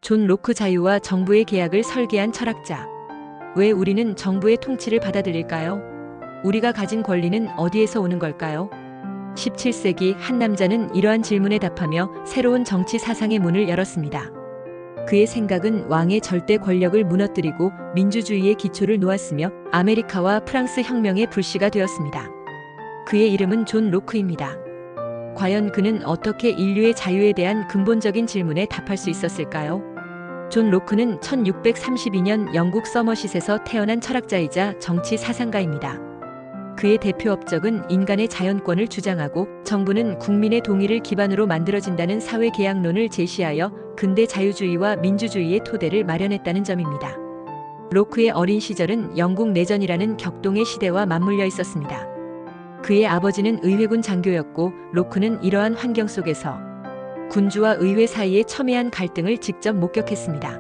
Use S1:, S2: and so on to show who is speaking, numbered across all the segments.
S1: 존 로크 자유와 정부의 계약을 설계한 철학자. 왜 우리는 정부의 통치를 받아들일까요? 우리가 가진 권리는 어디에서 오는 걸까요? 17세기 한 남자는 이러한 질문에 답하며 새로운 정치 사상의 문을 열었습니다. 그의 생각은 왕의 절대 권력을 무너뜨리고 민주주의의 기초를 놓았으며 아메리카와 프랑스 혁명의 불씨가 되었습니다. 그의 이름은 존 로크입니다. 과연 그는 어떻게 인류의 자유에 대한 근본적인 질문에 답할 수 있었을까요? 존 로크는 1632년 영국 서머싯에서 태어난 철학자이자 정치 사상가입니다. 그의 대표 업적은 인간의 자연권을 주장하고 정부는 국민의 동의를 기반으로 만들어진다는 사회계약론을 제시하여 근대 자유주의와 민주주의의 토대를 마련했다는 점입니다. 로크의 어린 시절은 영국 내전이라는 격동의 시대와 맞물려 있었습니다. 그의 아버지는 의회군 장교였고 로크는 이러한 환경 속에서 군주와 의회 사이의 첨예한 갈등을 직접 목격했습니다.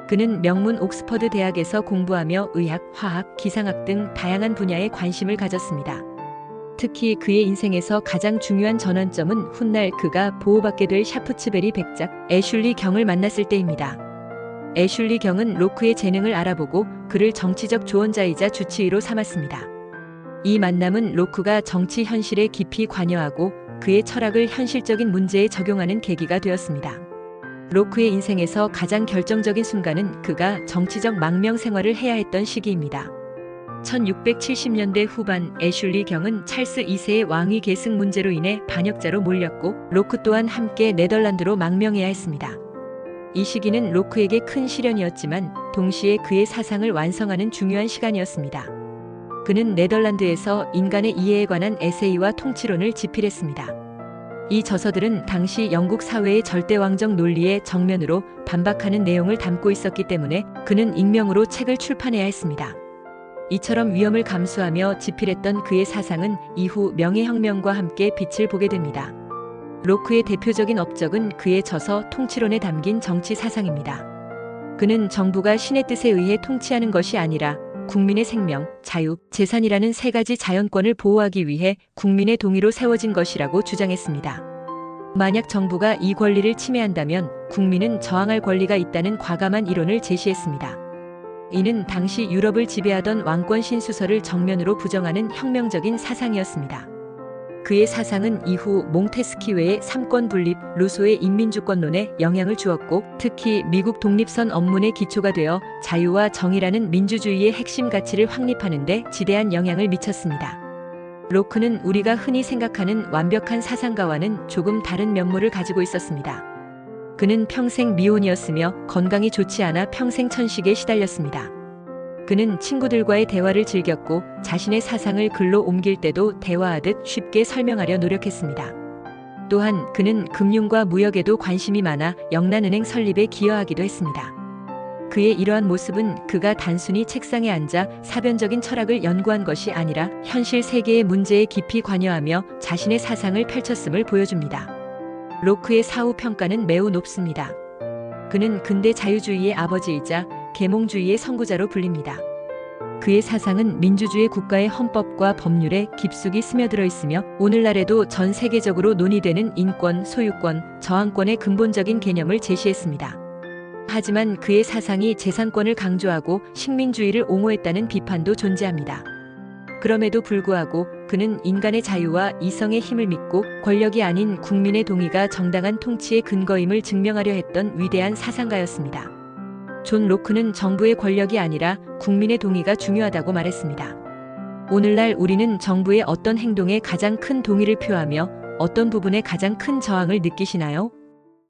S1: 그는 명문 옥스퍼드 대학에서 공부하며 의학, 화학, 기상학 등 다양한 분야에 관심을 가졌습니다. 특히 그의 인생에서 가장 중요한 전환점은 훗날 그가 보호받게 될 샤프츠베리 백작 애슐리 경을 만났을 때입니다. 애슐리 경은 로크의 재능을 알아보고 그를 정치적 조언자이자 주치의로 삼았습니다. 이 만남은 로크가 정치 현실에 깊이 관여하고 그의 철학을 현실적인 문제에 적용하는 계기가 되었습니다. 로크의 인생에서 가장 결정적인 순간은 그가 정치적 망명 생활을 해야 했던 시기입니다. 1670년대 후반 애슐리 경은 찰스 2세의 왕위 계승 문제로 인해 반역자로 몰렸고 로크 또한 함께 네덜란드로 망명해야 했습니다. 이 시기는 로크에게 큰 시련이었지만 동시에 그의 사상을 완성하는 중요한 시간이었습니다. 그는 네덜란드에서 인간의 이해에 관한 에세이와 통치론을 집필했습니다. 이 저서들은 당시 영국 사회의 절대왕정 논리에 정면으로 반박하는 내용을 담고 있었기 때문에 그는 익명으로 책을 출판해야 했습니다. 이처럼 위험을 감수하며 집필했던 그의 사상은 이후 명예혁명과 함께 빛을 보게 됩니다. 로크의 대표적인 업적은 그의 저서 통치론에 담긴 정치 사상입니다. 그는 정부가 신의 뜻에 의해 통치하는 것이 아니라 국민의 생명, 자유, 재산이라는 세 가지 자연권을 보호하기 위해 국민의 동의로 세워진 것이라고 주장했습니다. 만약 정부가 이 권리를 침해한다면 국민은 저항할 권리가 있다는 과감한 이론을 제시했습니다. 이는 당시 유럽을 지배하던 왕권 신수설을 정면으로 부정하는 혁명적인 사상이었습니다. 그의 사상은 이후 몽테스키웨의 삼권 분립, 루소의 인민주권론에 영향을 주었고 특히 미국 독립선 업문의 기초가 되어 자유와 정의라는 민주주의의 핵심 가치를 확립하는 데 지대한 영향을 미쳤습니다. 로크는 우리가 흔히 생각하는 완벽한 사상가와는 조금 다른 면모를 가지고 있었습니다. 그는 평생 미혼이었으며 건강이 좋지 않아 평생 천식에 시달렸습니다. 그는 친구들과의 대화를 즐겼고 자신의 사상을 글로 옮길 때도 대화하듯 쉽게 설명하려 노력했습니다. 또한 그는 금융과 무역에도 관심이 많아 영란은행 설립에 기여하기도 했습니다. 그의 이러한 모습은 그가 단순히 책상에 앉아 사변적인 철학을 연구한 것이 아니라 현실 세계의 문제에 깊이 관여하며 자신의 사상을 펼쳤음을 보여줍니다. 로크의 사후 평가는 매우 높습니다. 그는 근대 자유주의의 아버지이자 계몽주의의 선구자로 불립니다. 그의 사상은 민주주의 국가의 헌법과 법률에 깊숙이 스며들어 있으며 오늘날에도 전 세계적으로 논의되는 인권, 소유권, 저항권의 근본적인 개념을 제시했습니다. 하지만 그의 사상이 재산권을 강조하고 식민주의를 옹호했다는 비판도 존재합니다. 그럼에도 불구하고 그는 인간의 자유와 이성의 힘을 믿고 권력이 아닌 국민의 동의가 정당한 통치의 근거임을 증명하려 했던 위대한 사상가였습니다. 존 로크는 정부의 권력이 아니라 국민의 동의가 중요하다고 말했습니다. 오늘날 우리는 정부의 어떤 행동에 가장 큰 동의를 표하며 어떤 부분에 가장 큰 저항을 느끼시나요?